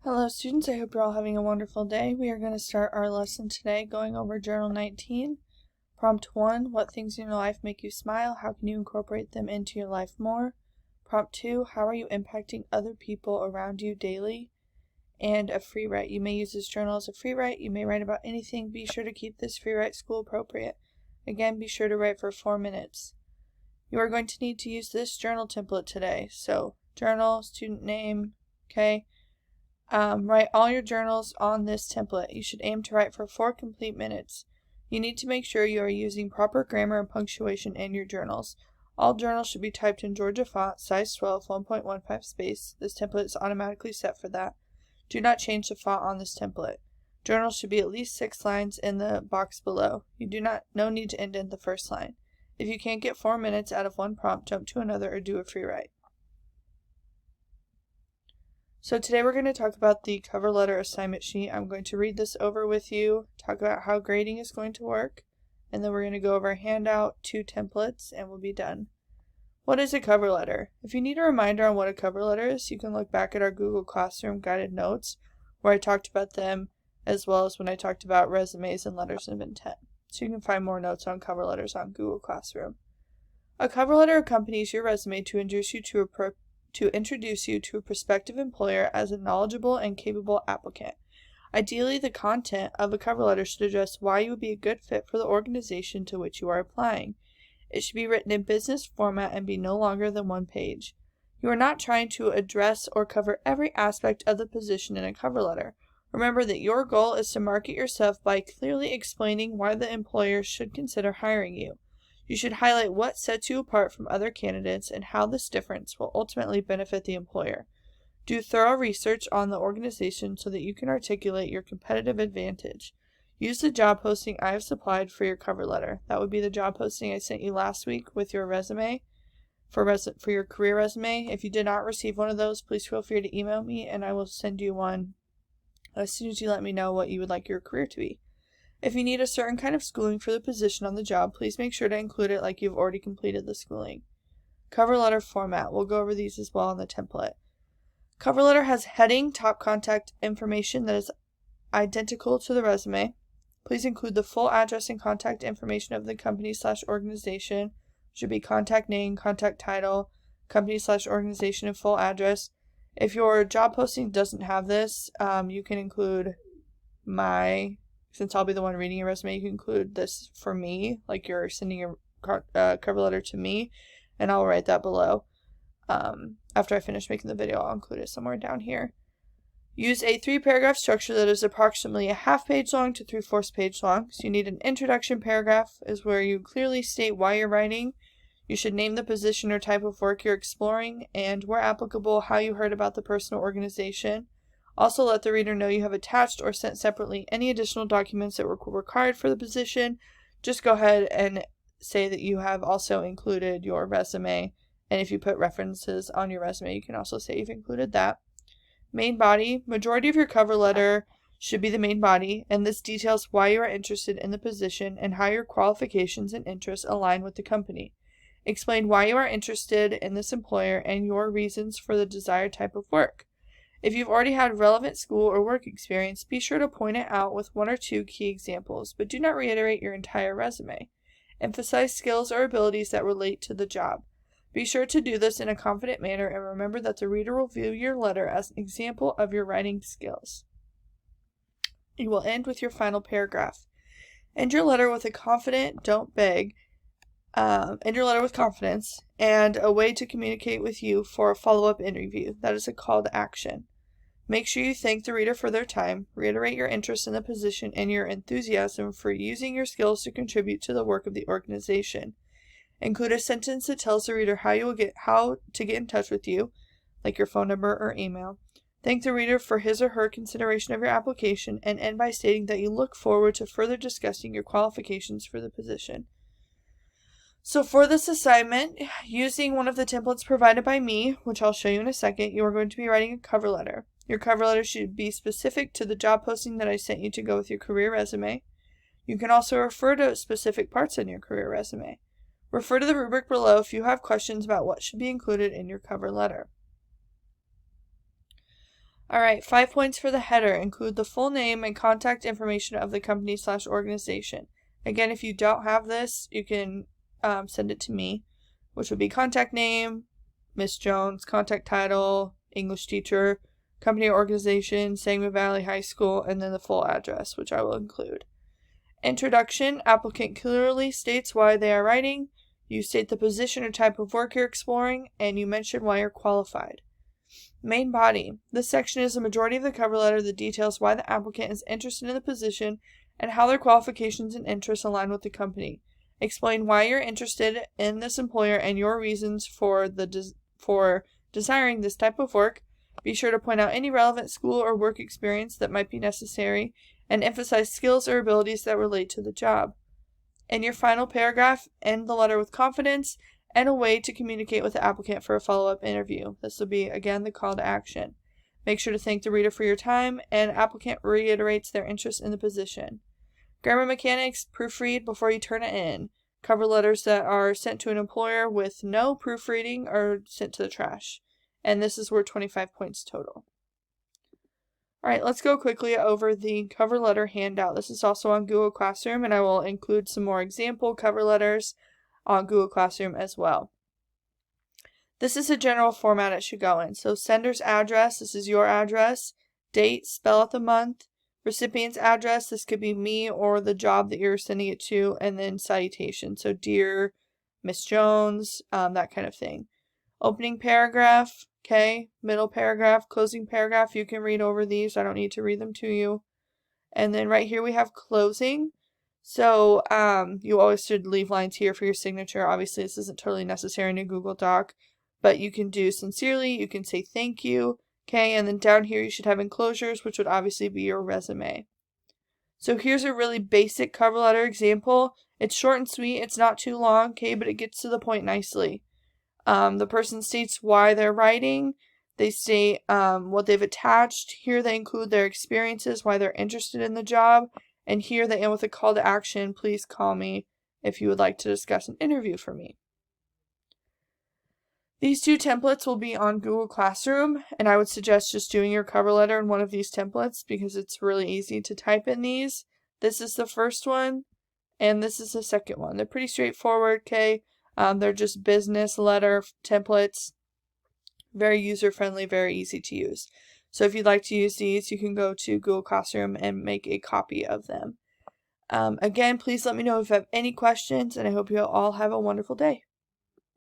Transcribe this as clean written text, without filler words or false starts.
Hello students, I hope you're all having a wonderful day. We are going to start our lesson today going over Journal 19. Prompt 1, what things in your life make you smile? How can you incorporate them into your life more? Prompt 2, how are you impacting other people around you daily? And a free write. You may use this journal as a free write. You may write about anything. Be sure to keep this free write school appropriate. Again, be sure to write for 4 minutes. You are going to need to use this journal template today. So, journal, student name, okay? Write all your journals on this template. You should aim to write for 4 complete minutes. You need to make sure you are using proper grammar and punctuation in your journals. All journals should be typed in Georgia font, size 12, 1.15 space. This template is automatically set for that. Do not change the font on this template. Journals should be at least 6 lines in the box below. No need to indent the first line. If you can't get 4 minutes out of one prompt, jump to another or do a free write. So today we're going to talk about the cover letter assignment sheet. I'm going to read this over with you, talk about how grading is going to work, and then we're going to go over a handout, 2 templates, and we'll be done. What is a cover letter? If you need a reminder on what a cover letter is, you can look back at our Google Classroom guided notes where I talked about them, as well as when I talked about resumes and letters of intent. So you can find more notes on cover letters on Google Classroom. A cover letter accompanies your resume to introduce you to a prospective employer as a knowledgeable and capable applicant. Ideally, the content of a cover letter should address why you would be a good fit for the organization to which you are applying. It should be written in business format and be no longer than 1 page. You are not trying to address or cover every aspect of the position in a cover letter. Remember that your goal is to market yourself by clearly explaining why the employer should consider hiring you. You should highlight what sets you apart from other candidates and how this difference will ultimately benefit the employer. Do thorough research on the organization so that you can articulate your competitive advantage. Use the job posting I have supplied for your cover letter. That would be the job posting I sent you last week with your resume, for your career resume. If you did not receive one of those, please feel free to email me and I will send you one as soon as you let me know what you would like your career to be. If you need a certain kind of schooling for the position on the job, please make sure to include it like you've already completed the schooling. Cover letter format. We'll go over these as well in the template. Cover letter has heading, top contact information that is identical to the resume. Please include the full address and contact information of the company/organization. Should be contact name, contact title, company/organization, and full address. If your job posting doesn't have this, you can include since I'll be the one reading your resume, you can include this for me, like you're sending a cover letter to me, and I'll write that below. After I finish making the video, I'll include it somewhere down here. Use a 3-paragraph structure that is approximately a half page long to 3/4 page long. So you need an introduction paragraph, is where you clearly state why you're writing. You should name the position or type of work you're exploring, and where applicable, how you heard about the person or organization. Also, let the reader know you have attached or sent separately any additional documents that were required for the position. Just go ahead and say that you have also included your resume. And if you put references on your resume, you can also say you've included that. Main body. Majority of your cover letter should be the main body, and this details why you are interested in the position and how your qualifications and interests align with the company. Explain why you are interested in this employer and your reasons for the desired type of work. If you've already had relevant school or work experience, be sure to point it out with 1 or 2 key examples, but do not reiterate your entire resume. Emphasize skills or abilities that relate to the job. Be sure to do this in a confident manner and remember that the reader will view your letter as an example of your writing skills. You will end with your final paragraph. End your letter with a confident, don't beg. End your letter with confidence and a way to communicate with you for a follow-up interview. That is a call to action. Make sure you thank the reader for their time, reiterate your interest in the position and your enthusiasm for using your skills to contribute to the work of the organization. Include a sentence that tells the reader how to get in touch with you, like your phone number or email. Thank the reader for his or her consideration of your application and end by stating that you look forward to further discussing your qualifications for the position. So for this assignment, using one of the templates provided by me, which I'll show you in a second, you are going to be writing a cover letter. Your cover letter should be specific to the job posting that I sent you to go with your career resume. You can also refer to specific parts in your career resume. Refer to the rubric below if you have questions about what should be included in your cover letter. Alright, 5 points for the header. Include the full name and contact information of the company/organization. Again, if you don't have this, you can send it to me, which would be contact name, Miss Jones, contact title, English teacher, company or organization, Sangamon Valley High School, and then the full address, which I will include. Introduction. Applicant clearly states why they are writing. You state the position or type of work you're exploring, and you mention why you're qualified. Main body. This section is the majority of the cover letter that details why the applicant is interested in the position and how their qualifications and interests align with the company. Explain why you're interested in this employer and your reasons for desiring this type of work. Be sure to point out any relevant school or work experience that might be necessary and emphasize skills or abilities that relate to the job. In your final paragraph, end the letter with confidence and a way to communicate with the applicant for a follow-up interview. This will be, again, the call to action. Make sure to thank the reader for your time, and applicant reiterates their interest in the position. Grammar mechanics, proofread before you turn it in. Cover letters that are sent to an employer with no proofreading are sent to the trash. And this is worth 25 points total. Alright, let's go quickly over the cover letter handout. This is also on Google Classroom, and I will include some more example cover letters on Google Classroom as well. This is the general format it should go in. So sender's address, this is your address, date, spell out the month, recipient's address, this could be me or the job that you're sending it to, and then citation, so dear Miss Jones, that kind of thing. Opening paragraph, okay, middle paragraph, closing paragraph, you can read over these, I don't need to read them to you. And then right here we have closing. So you always should leave lines here for your signature. Obviously this isn't totally necessary in a Google Doc, but you can do sincerely, you can say thank you, okay, and then down here you should have enclosures, which would obviously be your resume. So here's a really basic cover letter example. It's short and sweet, it's not too long, okay, but it gets to the point nicely. The person states why they're writing, they state what they've attached, here they include their experiences, why they're interested in the job, and here they end with a call to action, please call me if you would like to discuss an interview for me. These two templates will be on Google Classroom, and I would suggest just doing your cover letter in one of these templates because it's really easy to type in these. This is the first one, and this is the second one. They're pretty straightforward, okay? They're just business letter templates. Very user-friendly, very easy to use. So if you'd like to use these, you can go to Google Classroom and make a copy of them. Again, please let me know if you have any questions, and I hope you all have a wonderful day.